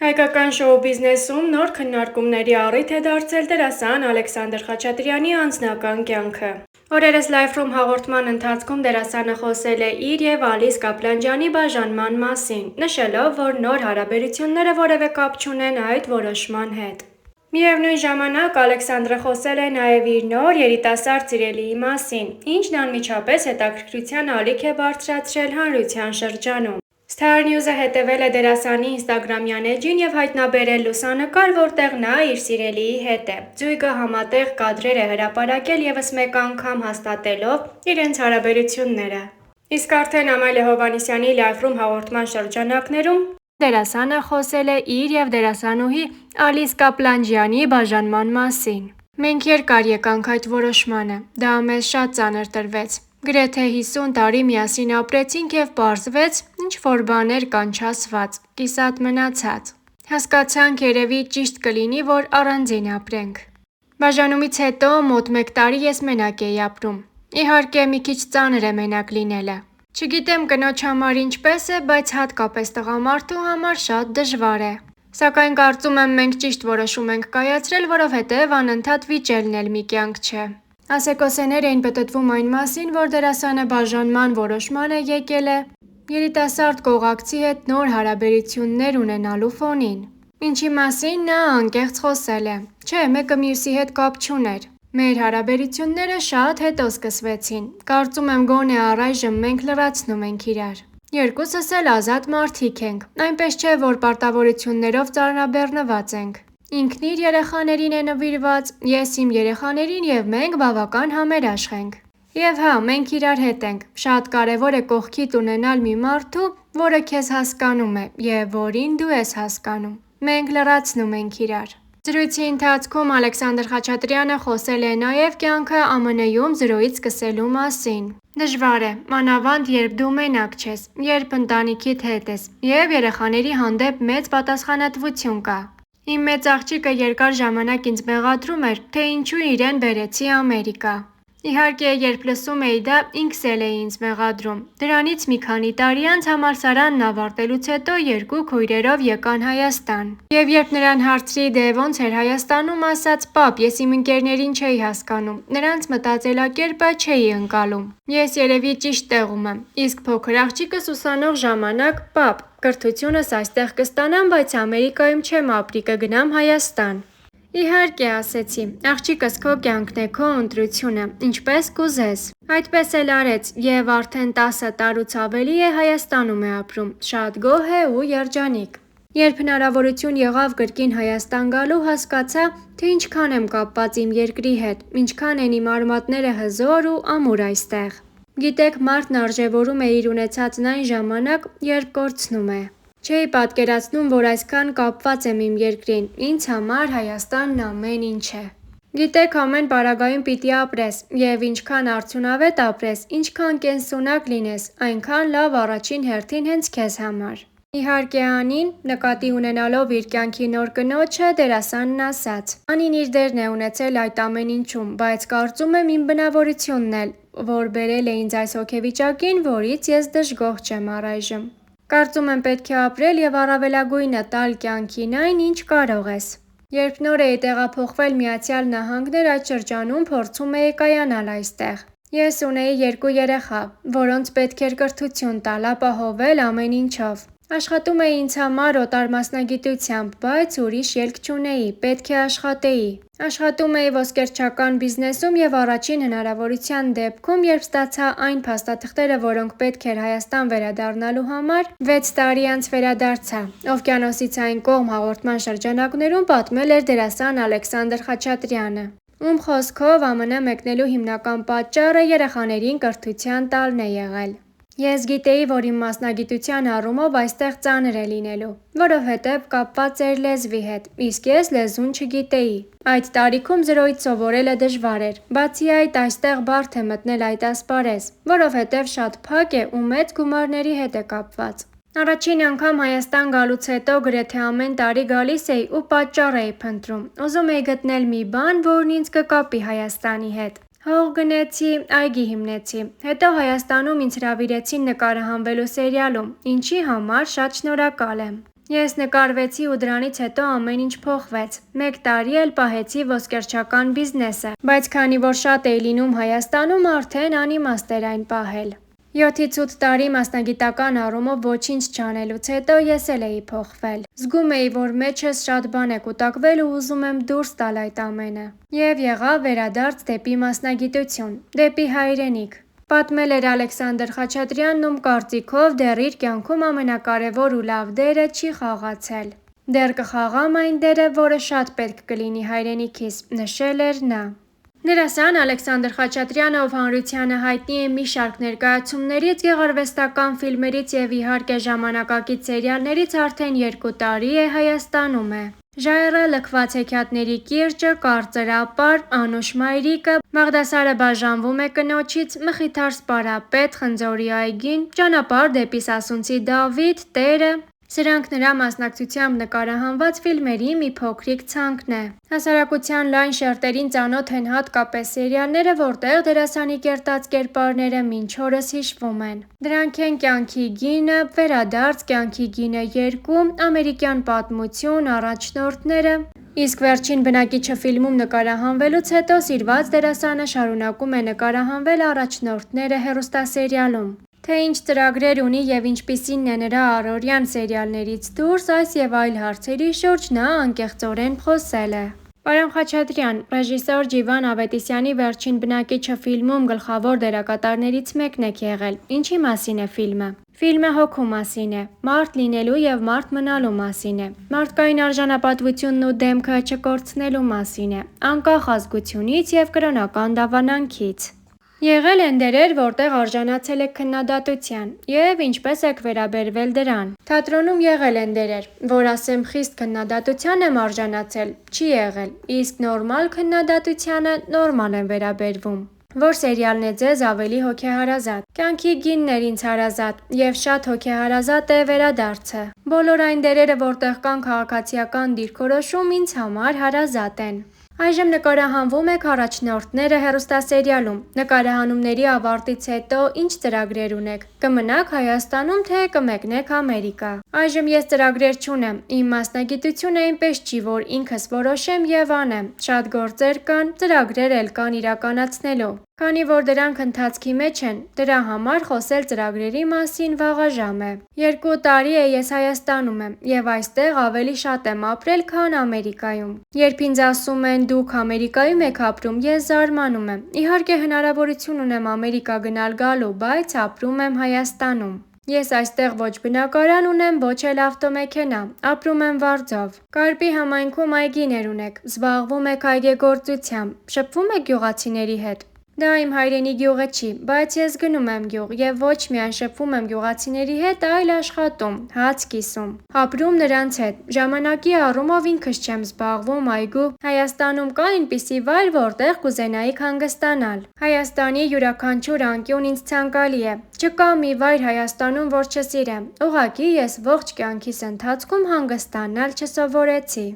Հայկական շոու բիզնեսում նոր քննարկումների առիթ է դարձել դերասան Ալեքսանդր Խաչատրյանի անձնական կյանքը։ Օրերս Live-Room հաղորդման ընթացքում դերասանը խոսել է իր և Ալիս Կապլանջյանի բաժանման մասին, նշելով, որ նոր հարաբերությունները որևէ կապ չունեն այդ որոշման հետ։ Միևնույն ժամանակ Ալեքսանդրը խոսել է նաև իր նոր երիտասարդ սիրելիի մասին, ինչն անմիջապես հետաքրքրության ալիք է բարձրացրել հանրության շրջանում։ Star News-ը հետևել է դերասանի ինստագրամյան էջին և հայտնաբերել լուսանկար, որտեղ նա իր սիրելիի հետ է։ Զույգը համատեղ կադրեր է հրապարակել ևս մեկ անգամ հաստատելով իրենց հարաբերությունները։ Իսկ արդեն Ամալիա Հովհաննիսյանի Live-Room հաղորդման շրջանակներում դերասանը խոսել է իր և դերասանուհի Ալիս Կապլանջյանի բաժանման մասին։ Մենք երկար եկանք այդ որոշմանը, դա մեզ շատ ծանր տրվեց։ Գրեթե 50 տարի միասին ապրեցինք և պարզվեց, ինչ-որ բաներ կան չասված, կիսատ մնացած։ Հասկացանք երևի ճիշտ կլինի, որ առանձին ապրենք։ Բաժանումից հետո մոտ մեկ տարի ես մենակ էի ապրում։ Իհարկե մի քիչ ծանր է մենակ լինելը։ Չգիտեմ կնոջ համար ինչպես է, բայց հատկապես տղամարդու համար շատ դժվար է։ Սակայն կարծում եմ մենք ճիշտ որոշում ենք կայացրել, որովհետև անընդհատ վիճելն էլ մի կյանք չէ։ Ասեկոսեներ էին պտտվում այն մասին, որ դերասանը բաժանման որոշման է եկել է երիտասարդ կողակցի հետ նոր հարաբերություններ ունենալու ֆոնին։ Ինչի մասին նա անկեղծ խոսել է։ Չէ, մեկը մյուսի հետ կապ չուներ։ Մեր հարաբերությունները շատ հետո սկսվեցին։ Կարծում եմ գոնե առայժմ մենք լրացնում ենք իրար։ Երկուսս էլ ազատ մարդիկ ենք, այնպես չէ, որ պարտավորություններով ծանրաբեռնված ենք։ Ինքն իր երեխաներին է նվիրված, ես իմ երեխաներին և մենք բավական համերաշխ ենք։ Եվ հա, մենք իրար հետ ենք։ Շատ կարևոր է կողքիդ ունենալ մի մարդու, որը քեզ հասկանում է և որին դու ես հասկանում։ Մենք լրացնում ենք իրար։ Զրույցի ընթացքում Ալեքսանդր Խաչատրյանը խոսել է նաև կյանքը ԱՄՆ-ում զրոյից սկսելու մասին։ Դժվար է, մանավանդ երբ դու մենակ չես, երբ ընտանիքիդ հետ ես, և երեխաների հանդեպ մեծ պատասխանատվություն կա։ Իմ մեծ աղջիկը երկար ժամանակ ինձ մեղադրում էր, թե ինչու իրեն բերեցի Ամերիկա։ Իհարկե, երբ լսում էի դա, ինքս էլ էի ինձ մեղադրում։ Դրանից մի քանի տարի անց համալսարանն ավարտելուց հետո երկու քույրերով եկան Հայաստան։ Եվ երբ նրան հարցրի, դե ոնց էր Հայաստանում, ասաց՝ պապ, ես իմ ընկերներին չէի հասկանում, նրանց մտածելակերպը չէի ընկալում։ Ես երևի ճիշտ տեղում եմ։ Իսկ փոքր աղջիկս ուսանող ժամանակ՝ պապ, կրթությունս այստեղ կստանամ, բայց Ամերիկայում չեմ ապրի, կգնամ Հայաստան։ Իհարկե, ասեցի, աղջիկս քո կյանքն է, քո ընտրությունը, ինչպես կուզես։ Այդպես էլ արեց և արդեն 10 տարուց ավելի է Հայաստանում է ապրում, շատ գոհ է ու երջանիկ։ Երբ հնարավորություն եղավ կրկին Հայաստան գալու, հասկացա, թե ինչքան եմ կապված իմ երկրի հետ, ինչքան են իմ արմատները հզոր ու ամուր այստեղ։ Գիտեք, մարդն արժևորում է իր ունեցածն այն ժամանակ, երբ կորցնում է։ Չէի պատկերացնում, որ այսքան կապված եմ իմ երկրին, ինձ համար Հայաստանն ամեն ինչ է։ Գիտեք, ամեն պարագայում պիտի ապրես, և ինչքան արդյունավետ ապրես, ինչքան կենսունակ լինես, այնքան լավ առաջին հերթին հենց քեզ համար։ Իհարկե, Անին, նկատի ունենալով իր կյանքի նոր կնոջը, դերասանն ասաց. Անին իր դերն է ունեցել այդ ամեն ինչում, բայց կարծում եմ իմ բնավորությունն էլ, որ բերել է ինձ այս հոգեվիճակին, որից ես դժգոհ չեմ առայժմ։ Կարծում եմ պետք է ապրել և առավելագույնը տալ կյանքին այն, ինչ կարող ես։ Երբ նոր էի տեղափոխվել Միացյալ Նահանգներ, այդ շրջանում փորձում էի կայանալ այստեղ։ Ես ունեի 2 երեխա, որոնց պետք էր կրթություն տալ, ապահովել ամեն ինչով։ Աշխատում էի ինձ համար օտար մասնագիտությամբ, բայց ուրիշ ելք չունեի, պետք է աշխատեի։ Աշխատում էի ոսկերչական բիզնեսում և առաջին հնարավորության դեպքում, երբ ստացա այն փաստաթղթերը, որոնք պետք էր Հայաստան վերադառնալու համար, 6 տարի անց վերադարձա։ «Օվկիանոսից այն կողմ» հաղորդման շրջանակներում պատմել էր դերասան Ալեքսանդր Խաչատրյանը, ում խոսքով ԱՄՆ մեկնելու հիմնական պատճառը երեխաներին կրթության տալն է եղել։ Ես գիտեի, որ իմ մասնագիտության առումով այստեղ ծանր է լինելու, որովհետև կապված էր լեզվի հետ, իսկ ես լեզուն չգիտեի։ Այդ տարիքում զրոյից սովորելը դժվար էր։ Բացի այդ, այստեղ բարդ է մտնել այդ ասպարեզ, որովհետև շատ փակ է ու մեծ գումարների հետ է կապված։ Առաջին անգամ Հայաստան գալուց հետո գրեթե ամեն տարի գալիս էի ու պատճառ էի փնտրում։ Ուզում էի գտնել մի բան, որն ինձ կկապի Հայաստանի հետ։ Հող գնեցի, այգի հիմնեցի։ Հետո Հայաստանում ինձ հրավիրեցին նկարահանվելու սերիալում, ինչի համար շատ շնորհակալ եմ։ Ես նկարվեցի ու դրանից հետո ամեն ինչ փոխվեց։ 1 տարի էլ պահեցի ոսկերչական բիզնեսը, բայց քանի որ շատ էի լինում Հայաստանում, արդեն անիմաստ էր այն պահել։ 7-ից 8 տարի մասնագիտական առումով ոչինչ չանելուց հետո ես էլ էի փոխվել։ Զգում էի, որ մեջս շատ բան է կուտակվել ու ուզում եմ դուրս տալ այդ ամենը։ Եվ եղավ վերադարձ դեպի մասնագիտություն, դեպի հայրենիք։ Պատմել էր Ալեքսանդր Խաչատրյանն, ում կարծիքով դեռ իր կյանքում ամենակարևոր ու լավ դերը չի խաղացել։ Դեռ կխաղամ այն դերը, որը շատ պետք կլինի հայրենիքիս, նշել էր նա։ Դերասան Ալեքսանդր Խաչատրյանը, ով հանրությանը հայտնի է մի շարք ներկայացումներից, գեղարվեստական ֆիլմերից եւ իհարկե ժամանակակից սերիալներից, արդեն 2 տարի է Հայաստանում է։ Ժայռը, լքված հեքիաթների կիրճը, կարծրապար, Անուշ մայրիկը, Բաղդասարը բաժանվում է կնոջից, Մխիթար Սպարապետ, Խնձորի այգին, Ճանապարհ դեպի Սասունցի Դավիթ, Տերը։ Սրանք նրա մասնակցությամբ նկարահանված ֆիլմերի մի փոքրիկ ցանկն է։ Հասարակության լայն շերտերին ծանոթ են հատկապես սերիալները, որտեղ դերասանի կերտած կերպարները մինչ օրս հիշվում են։ Դրանք են Կյանքի գինը, Վերադարձ, Կյանքի գինը 2, Ամերիկյան պատմություն, Առաջնորդները։ Իսկ Վերջին բնակիչը ֆիլմում նկարահանվելուց հետո սիրված դերասանը շարունակում է նկարահանվել Առաջնորդները հեռուստասերիալում։ Թե ինչ ծրագրեր ունի եւ ինչպիսին է նրա առօրյան սերիալներից դուրս, այս եւ այլ հարցերի շուրջ նա անկեղծորեն խոսել է։ Պարոն Խաչատրյան, ռեժիսոր Ջիվան Ավետիսյանի Վերջին բնակիչը ֆիլմում գլխավոր դերակատարներից մեկն եք եղել։ Ինչի մասին է ֆիլմը։ Ֆիլմը հոգու մասին է, մարդ լինելու եւ մարդ մնալու մասին է, մարդկային արժանապատվությունն ու դեմքը չկորցնելու մասին է, անկախ ազգությունից եւ կրոնական դավանանքից։ Եղել են դերեր, որտեղ արժանացել եք քննադատության, եւ ինչպես եք վերաբերվել դրան։ Թատրոնում եղել են դերեր, որ ասեմ խիստ քննադատության եմ արժանացել, չի եղել, իսկ նորմալ քննադատությանը նորմալ եմ վերաբերվում։ Որ սերիալն է ձեզ ավելի հոգեհարազատ։ Կյանքի գինն էր ինձ հարազատ, եւ շատ հոգեհարազատ է Վերադարձը։ Բոլոր այն դերերը, որտեղ կան քաղաքացիական դիրքորոշում, ինձ համար հարազատ են։ Այժմ նկարահանվում եք Առաջնորդները հեռուստասերիալում։ Նկարահանումների ավարտից հետո ինչ ծրագրեր ունեք։ Կմնաք Հայաստանում, թե կմեկնեք Ամերիկա։ Այժմ ես ծրագրեր չունեմ։ Իմ մասնագիտությունը այնպես չի, որ ինքս որոշեմ եւ անեմ։ Շատ գործեր կան, ծրագրեր էլ կան իրականացնելու։ Քանի որ դրանք ընթացքի մեջ են, դրա համար խոսել ծրագրերի մասին վաղաժամ է։ 2 տարի է ես Հայաստանում եմ եւ այստեղ ավելի շատ եմ ապրել, քան Ամերիկայում։ Երբ ինձ ասում են դուք Ամերիկայում եք ապրում, ես զարմանում եմ։ Իհարկե հնարավորություն ունեմ Ամերիկա գնալ գալու, բայց ապրում եմ Հայաստանում։ Ես այստեղ ոչ բնակարան ունեմ, ոչ էլ ավտոմեքենա, ապրում եմ Վարձով։ Կարպի համայնքում այգիներ ունեք, զբաղվում եք այգեգործությամբ, շփվում եք գյուղացիների հետ։ Դա իմ հայրենի գյուղը չի, բայց ես գնում եմ գյուղ եւ ոչ միայն շփվում եմ գյուղացիների հետ, այլ աշխատում, հաց կիսում, ապրում նրանց հետ։ Ժամանակի առումով ինքս չեմ զբաղվում այգու։ Հայաստանում կա այնպիսի վայր, որտեղ կուզենայիք հանգստանալ։ Հայաստանի յուրաքանչյուր անկյուն ինձ ցանկալի է։ Չկա մի վայր Հայաստանում, որ չսիրեմ։ Ուղղակի ես ողջ կյանքիս ընթացքում հանգստանալ չսովորեցի։